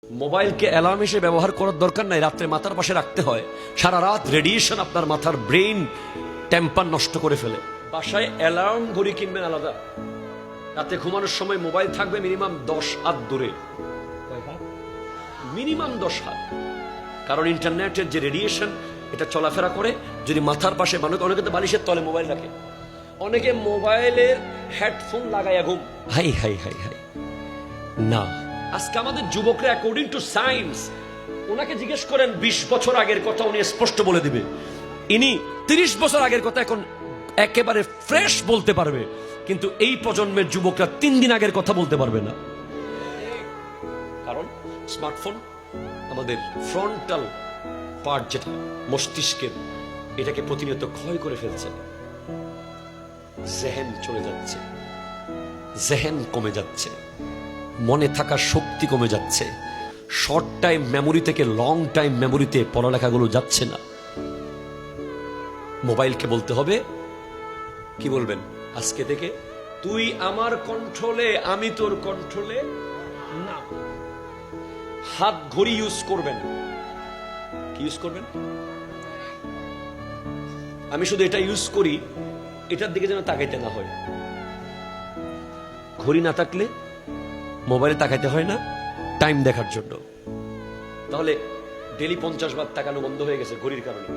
মোবাইলকে alarm হিসেবে ব্যবহার করার দরকার নাই, রাত্রে মাথার পাশে রাখতে হয়। সারা রাত রেডিয়েশন আপনার মাথার ব্রেইন টেম্পার নষ্ট করে ফেলে। বাসায় অ্যালার্ম ঘড়ি কিনবেন আলাদা, রাতে ঘুমানোর সময় মোবাইল থাকবে মিনিমাম 10 হাত দূরে, মিনিমাম 10 হাত। কারণ ইন্টারনেটের যে রেডিয়েশন এটা চলাফেরা করে। যদি মাথার পাশে অনেকে তো বালিশের তলে মোবাইল রাখে, অনেকে মোবাইলের হেডফোন লাগাইয়া ঘুম। হাই হাই হাই হাই, না। আজকে আমাদের যুবকরা অ্যাকর্ডিং টু সায়েন্স, ওনাকে জিজ্ঞেস করেন 20 বছর আগের কথা, উনি স্পষ্ট বলে দিবে। ইনি 30 বছর আগের কথা এখন একেবারে ফ্রেশ বলতে পারবে, কিন্তু এই প্রজন্মের যুবকরা 3 দিন আগের কথা বলতে পারবে না। কারণ স্মার্টফোন আমাদের ফ্রন্টাল পার্ট, যেটা মস্তিষ্কের, এটাকে প্রতিনিয়ত ক্ষয় করে ফেলছে। জেহেন চলে যাচ্ছে, জেহেন কমে যাচ্ছে, মনে থাকার শক্তি কমে যাচ্ছে। শর্ট টাইম মেমোরি থেকে লং টাইম মেমোরিতে পড়ালেখাগুলো যাচ্ছে না। মোবাইলকে বলতে হবে, কি বলবেন আজকে থেকে, তুই আমার কন্ট্রোলে, আমি তোর কন্ট্রোলে না। হাত ঘড়ি ইউজ করবেন, কি ইউজ করবেন? আমি শুধু এটা ইউজ করি, এটার দিকে যেন তাকাইতে না হয়। ঘড়ি না থাকলে মোবাইলে তাকাইতে হয় না টাইম দেখার জন্য। তাহলে ডেলি 50 বার তাকানো বন্ধ হয়ে গেছে ঘড়ির কারণে।